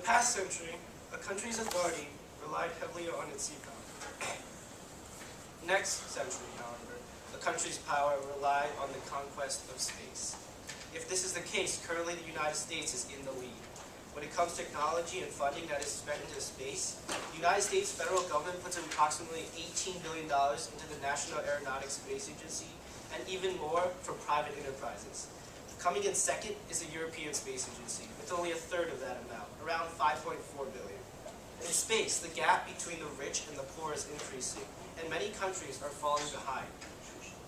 past century, a country's authority relied heavily on its sea power. Next century, however, a country's power relied on the conquest of space. If this is the case, currently the United States is in the lead. When it comes to technology and funding that is spent into space, the United States federal government puts approximately $18 billion into the National Aeronautics Space Agency, and even more from private enterprises. Coming in second is the European Space Agency, with only a third of that amount, around $5.4 billion. In space, the gap between the rich and the poor is increasing, and many countries are falling behind.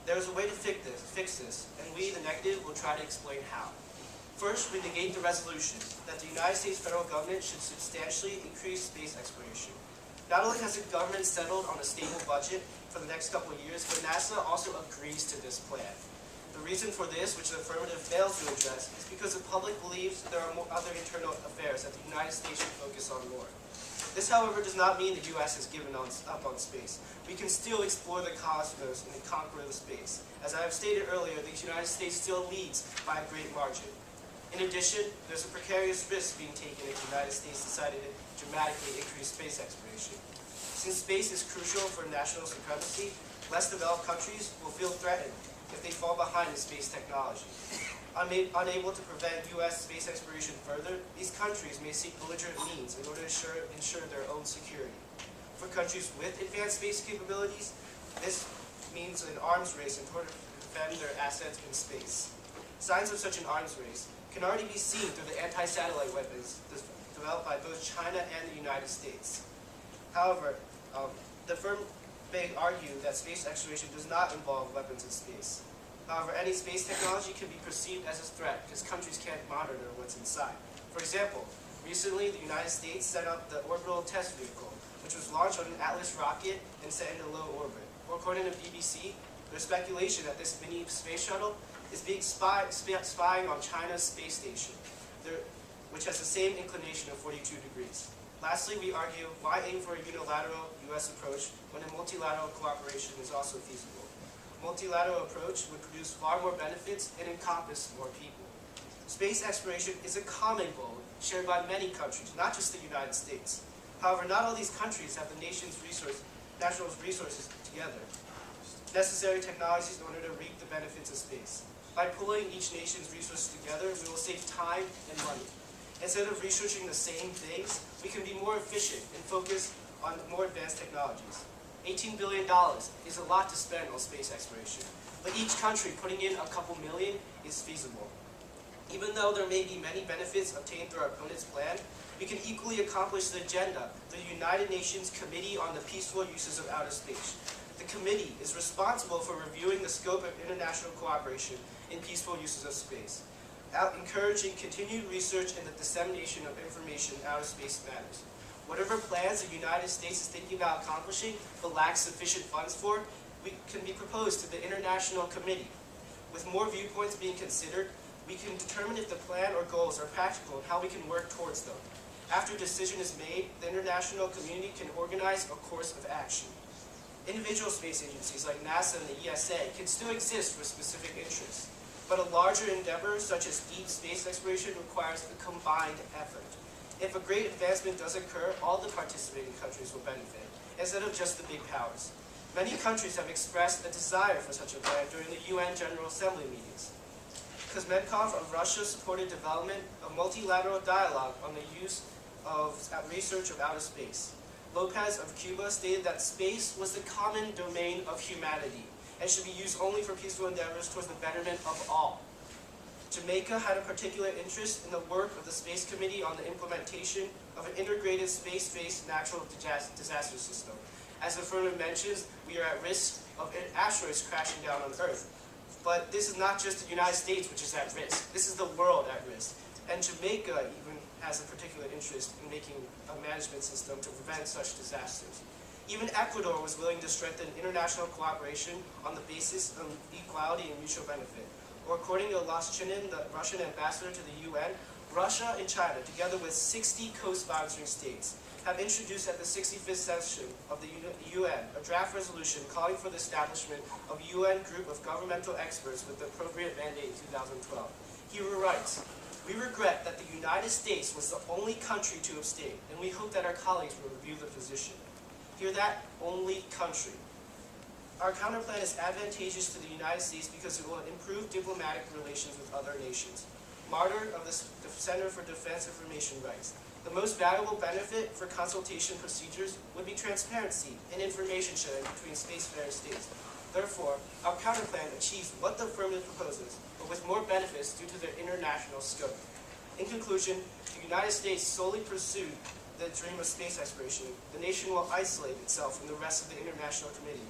There is a way to fix this, and we, the negative, will try to explain how. First, we negate the resolution that the United States federal government should substantially increase space exploration. Not only has the government settled on a stable budget for the next couple of years, but NASA also agrees to this plan. The reason for this, which the affirmative fails to address, is because the public believes there are other internal affairs that the United States should focus on more. This, however, does not mean the U.S. has given up on space. We can still explore the cosmos and conquer the space. As I have stated earlier, the United States still leads by a great margin. In addition, there's a precarious risk being taken if the United States decided to dramatically increase space exploration. Since space is crucial for national supremacy, less developed countries will feel threatened if they fall behind in space technology. Unable to prevent U.S. space exploration further, these countries may seek belligerent means in order to ensure their own security. For countries with advanced space capabilities, this means an arms race in order to defend their assets in space. Signs of such an arms race can already be seen through the anti-satellite weapons developed by both China and the United States. However, the firm may argue that space exploration does not involve weapons in space. However, any space technology can be perceived as a threat because countries can't monitor what's inside. For example, recently the United States set up the Orbital Test Vehicle, which was launched on an Atlas rocket and set into low orbit. According to BBC, there's speculation that this mini space shuttle is being spying on China's space station, which has the same inclination of 42 degrees. Lastly, we argue, why aim for a unilateral U.S. approach when a multilateral cooperation is also feasible? A multilateral approach would produce far more benefits and encompass more people. Space exploration is a common goal shared by many countries, not just the United States. However, not all these countries have the national resources together, necessary technologies in order to reap the benefits of space. By pooling each nation's resources together, we will save time and money. Instead of researching the same things, we can be more efficient and focus on more advanced technologies. $18 billion is a lot to spend on space exploration, but each country putting in a couple million is feasible. Even though there may be many benefits obtained through our opponent's plan, we can equally accomplish the agenda through the United Nations Committee on the Peaceful Uses of Outer Space. The committee is responsible for reviewing the scope of international cooperation in peaceful uses of space, encouraging continued research and the dissemination of information in outer space matters. Whatever plans the United States is thinking about accomplishing but lacks sufficient funds for, can be proposed to the International Committee. With more viewpoints being considered, we can determine if the plan or goals are practical and how we can work towards them. After a decision is made, the international community can organize a course of action. Individual space agencies like NASA and the ESA can still exist for specific interests, but a larger endeavor such as deep space exploration requires a combined effort. If a great advancement does occur, all the participating countries will benefit, instead of just the big powers. Many countries have expressed a desire for such a plan during the UN General Assembly meetings. Kuzmenkov of Russia supported development of multilateral dialogue on the use of research of outer space. Lopez of Cuba stated that space was the common domain of humanity and should be used only for peaceful endeavors towards the betterment of all. Jamaica had a particular interest in the work of the Space Committee on the implementation of an integrated space-based natural disaster system. As the affirmative mentions, we are at risk of asteroids crashing down on Earth. But this is not just the United States which is at risk. This is the world at risk. And Jamaica even has a particular interest in making a management system to prevent such disasters. Even Ecuador was willing to strengthen international cooperation on the basis of equality and mutual benefit. Or according to Las Chinen, the Russian ambassador to the UN, Russia and China, together with 60 co-sponsoring states, have introduced at the 65th session of the UN a draft resolution calling for the establishment of a UN group of governmental experts with the appropriate mandate in 2012. He writes, We regret that the United States was the only country to abstain, and we hope that our colleagues will review the position. Hear that? Only country. Our counterplan is advantageous to the United States because it will improve diplomatic relations with other nations. Martyr of the Center for Defense Information Rights. The most valuable benefit for consultation procedures would be transparency and information sharing between spacefaring states. Therefore, our counterplan achieves what the affirmative proposes, but with more benefits due to their international scope. In conclusion, if the United States solely pursued the dream of space exploration, the nation will isolate itself from the rest of the international community,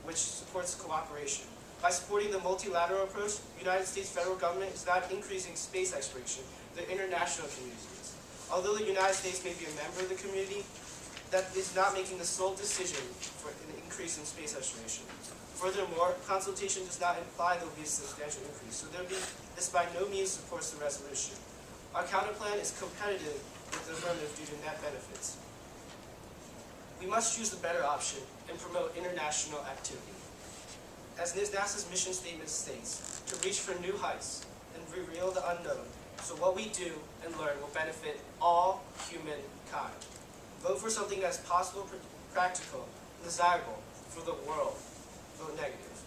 which supports cooperation. By supporting the multilateral approach, the United States federal government is not increasing space exploration, the international community is. Although the United States may be a member of the community, that is not making the sole decision for an increase in space exploration. Furthermore, consultation does not imply there will be a substantial increase, so this by no means supports the resolution. Our counterplan is competitive with the affirmative due to net benefits. We must choose the better option and promote international activity. As NASA's mission statement states, to reach for new heights and reveal the unknown, so what we do and learn will benefit all humankind. Vote for something that is possible, practical, and desirable for the world. Vote negative.